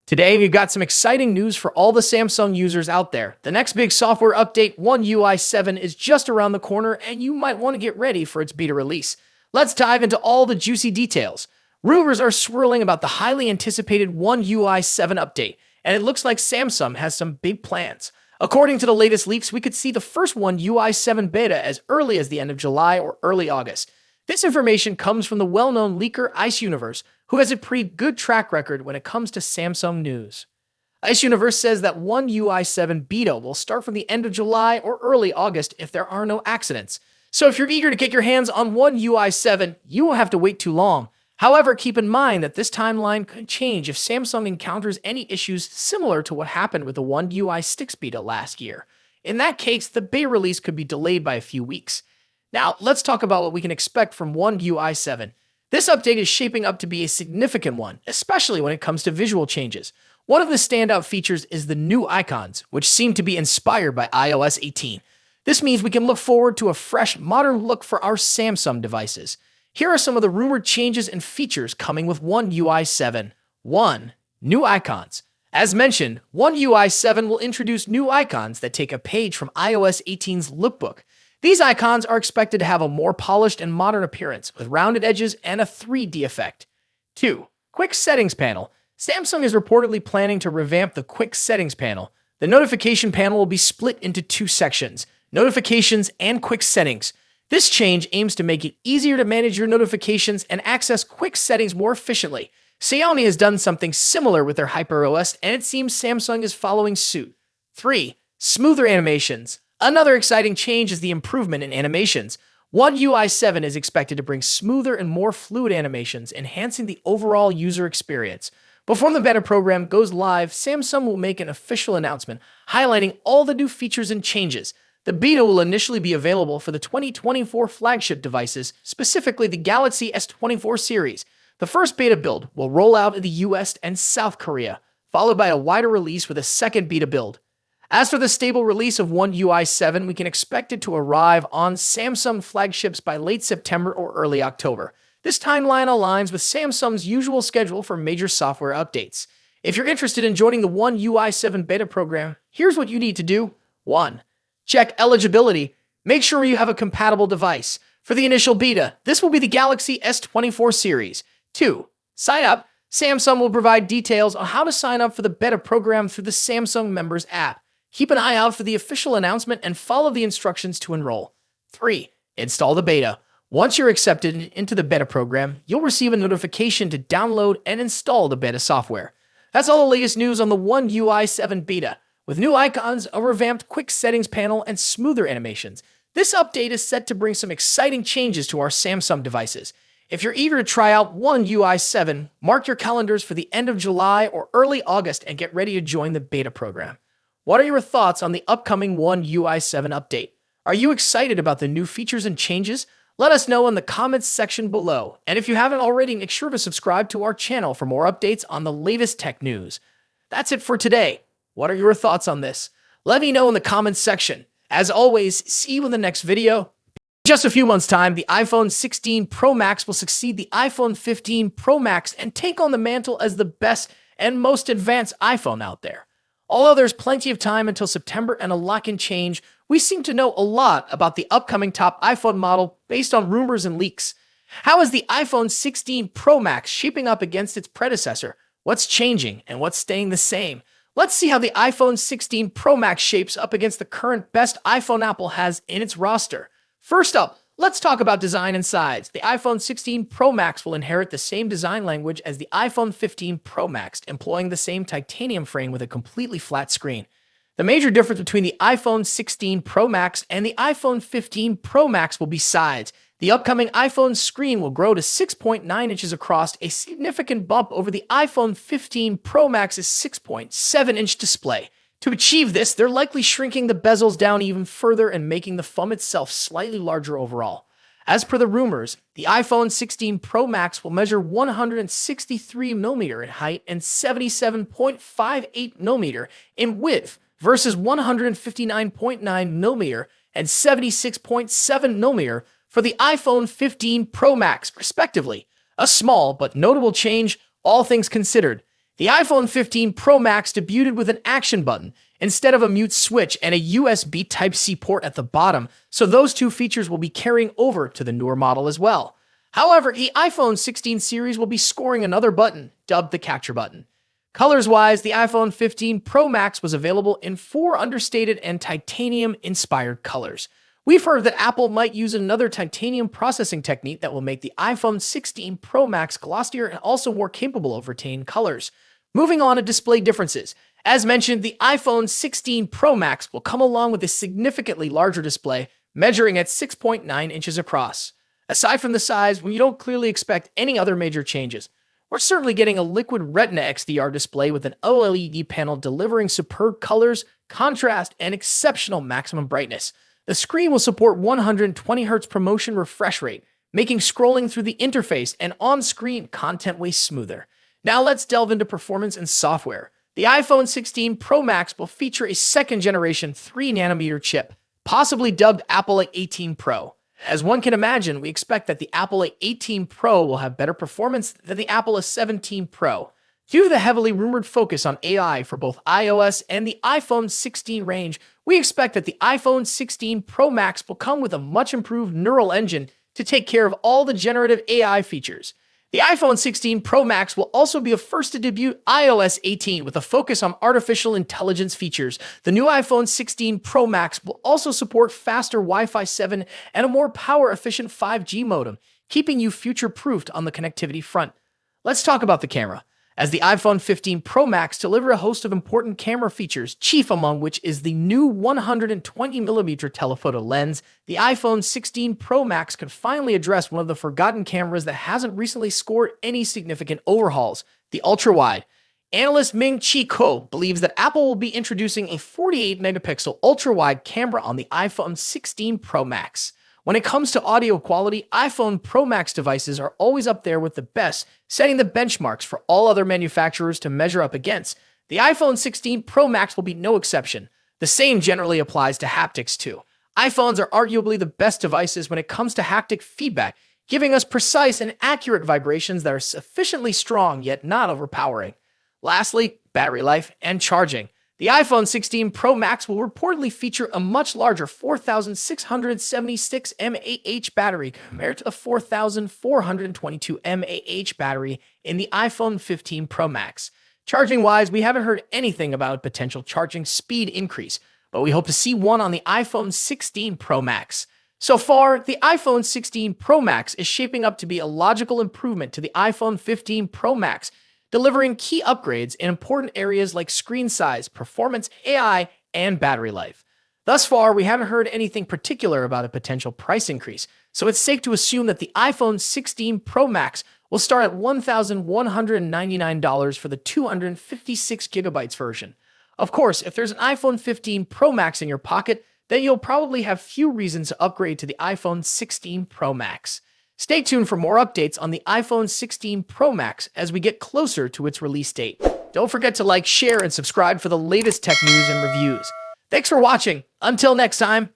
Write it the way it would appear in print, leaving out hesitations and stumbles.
Today, we've got some exciting news for all the Samsung users out there. The next big software update, One UI 7, is just around the corner, and you might want to get ready for its beta release. Let's dive into all the juicy details. Rumors are swirling about the highly anticipated One UI 7 update, and it looks like Samsung has some big plans. According to the latest leaks, we could see the first One UI 7 beta as early as the end of July or early August. This information comes from the well-known leaker Ice Universe, who has a pretty good track record when it comes to Samsung news. Ice Universe says that One UI 7 beta will start from the end of July or early August if there are no accidents. So if you're eager to get your hands on One UI 7, you won't have to wait too long. However, keep in mind that this timeline could change if Samsung encounters any issues similar to what happened with the One UI 6 beta last year. In that case, the beta release could be delayed by a few weeks. Now, let's talk about what we can expect from One UI 7. This update is shaping up to be a significant one, especially when it comes to visual changes. One of the standout features is the new icons, which seem to be inspired by iOS 18. This means we can look forward to a fresh, modern look for our Samsung devices. Here are some of the rumored changes and features coming with One UI 7. 1. New icons. As mentioned, One UI 7 will introduce new icons that take a page from iOS 18's lookbook. These icons are expected to have a more polished and modern appearance, with rounded edges and a 3D effect. 2. Quick Settings Panel. Samsung is reportedly planning to revamp the Quick Settings panel. The notification panel will be split into two sections, Notifications and Quick Settings. This change aims to make it easier to manage your notifications and access quick settings more efficiently. Xiaomi has done something similar with their HyperOS, and it seems Samsung is following suit. 3. Smoother animations. Another exciting change is the improvement in animations. One UI 7 is expected to bring smoother and more fluid animations, enhancing the overall user experience. Before the beta program goes live, Samsung will make an official announcement highlighting all the new features and changes. The beta will initially be available for the 2024 flagship devices, specifically the Galaxy S24 series. The first beta build will roll out in the US and South Korea, followed by a wider release with a second beta build. As for the stable release of One UI 7, we can expect it to arrive on Samsung flagships by late September or early October. This timeline aligns with Samsung's usual schedule for major software updates. If you're interested in joining the One UI 7 beta program, here's what you need to do. 1. Check eligibility. Make sure you have a compatible device. For the initial beta, this will be the Galaxy S24 series. 2. Sign up. Samsung will provide details on how to sign up for the beta program through the Samsung Members app. Keep an eye out for the official announcement and follow the instructions to enroll. 3. Install the beta. Once you're accepted into the beta program, you'll receive a notification to download and install the beta software. That's all the latest news on the One UI 7 beta. With new icons, a revamped quick settings panel, and smoother animations, this update is set to bring some exciting changes to our Samsung devices. If you're eager to try out One UI 7, mark your calendars for the end of July or early August and get ready to join the beta program. What are your thoughts on the upcoming One UI 7 update? Are you excited about the new features and changes? Let us know in the comments section below. And if you haven't already, make sure to subscribe to our channel for more updates on the latest tech news. That's it for today. What are your thoughts on this? Let me know in the comments section. As always, see you in the next video. In just a few months' time, the iPhone 16 Pro Max will succeed the iPhone 15 Pro Max and take on the mantle as the best and most advanced iPhone out there. Although there's plenty of time until September and a lot can change, we seem to know a lot about the upcoming top iPhone model based on rumors and leaks. How is the iPhone 16 Pro Max shaping up against its predecessor? What's changing and what's staying the same? Let's see how the iPhone 16 Pro Max shapes up against the current best iPhone Apple has in its roster. First up, let's talk about design and size. The iPhone 16 Pro Max will inherit the same design language as the iPhone 15 Pro Max, employing the same titanium frame with a completely flat screen. The major difference between the iPhone 16 Pro Max and the iPhone 15 Pro Max will be size. The upcoming iPhone screen will grow to 6.9 inches across, a significant bump over the iPhone 15 Pro Max's 6.7-inch display. To achieve this, they're likely shrinking the bezels down even further and making the phone itself slightly larger overall. As per the rumors, the iPhone 16 Pro Max will measure 163mm in height and 77.58mm in width versus 159.9mm and 76.7mm for the iPhone 15 Pro Max, respectively. A small but notable change, all things considered. The iPhone 15 Pro Max debuted with an action button instead of a mute switch and a USB Type-C port at the bottom, so those two features will be carrying over to the newer model as well. However, the iPhone 16 series will be scoring another button, dubbed the Capture button. Colors-wise, the iPhone 15 Pro Max was available in 4 understated and titanium-inspired colors. We've heard that Apple might use another titanium processing technique that will make the iPhone 16 Pro Max glossier and also more capable of retaining colors. Moving on to display differences. As mentioned, the iPhone 16 Pro Max will come along with a significantly larger display, measuring at 6.9 inches across. Aside from the size, when you don't clearly expect any other major changes, we're certainly getting a liquid Retina XDR display with an OLED panel delivering superb colors, contrast, and exceptional maximum brightness. The screen will support 120Hz ProMotion refresh rate, making scrolling through the interface and on-screen content way smoother. Now let's delve into performance and software. The iPhone 16 Pro Max will feature a second-generation 3nm chip, possibly dubbed Apple A18 Pro. As one can imagine, we expect that the Apple A18 Pro will have better performance than the Apple A17 Pro. Due to the heavily rumored focus on AI for both iOS and the iPhone 16 range, we expect that the iPhone 16 Pro Max will come with a much improved neural engine to take care of all the generative AI features. The iPhone 16 Pro Max will also be a first to debut iOS 18 with a focus on artificial intelligence features. The new iPhone 16 Pro Max will also support faster Wi-Fi 7 and a more power-efficient 5G modem, keeping you future-proofed on the connectivity front. Let's talk about the camera. As the iPhone 15 Pro Max delivers a host of important camera features, chief among which is the new 120mm telephoto lens, the iPhone 16 Pro Max could finally address one of the forgotten cameras that hasn't recently scored any significant overhauls, the ultra-wide. Analyst Ming-Chi Kuo believes that Apple will be introducing a 48-megapixel ultra-wide camera on the iPhone 16 Pro Max. When it comes to audio quality, iPhone Pro Max devices are always up there with the best, setting the benchmarks for all other manufacturers to measure up against. The iPhone 16 Pro Max will be no exception. The same generally applies to haptics too. iPhones are arguably the best devices when it comes to haptic feedback, giving us precise and accurate vibrations that are sufficiently strong yet not overpowering. Lastly, battery life and charging. The iPhone 16 Pro Max will reportedly feature a much larger 4,676 mAh battery compared to the 4,422 mAh battery in the iPhone 15 Pro Max. Charging-wise, we haven't heard anything about a potential charging speed increase, but we hope to see one on the iPhone 16 Pro Max. So far, the iPhone 16 Pro Max is shaping up to be a logical improvement to the iPhone 15 Pro Max, delivering key upgrades in important areas like screen size, performance, AI, and battery life. Thus far, we haven't heard anything particular about a potential price increase, so it's safe to assume that the iPhone 16 Pro Max will start at $1,199 for the 256GB version. Of course, if there's an iPhone 15 Pro Max in your pocket, then you'll probably have few reasons to upgrade to the iPhone 16 Pro Max. Stay tuned for more updates on the iPhone 16 Pro Max as we get closer to its release date. Don't forget to like, share, and subscribe for the latest tech news and reviews. Thanks for watching. Until next time.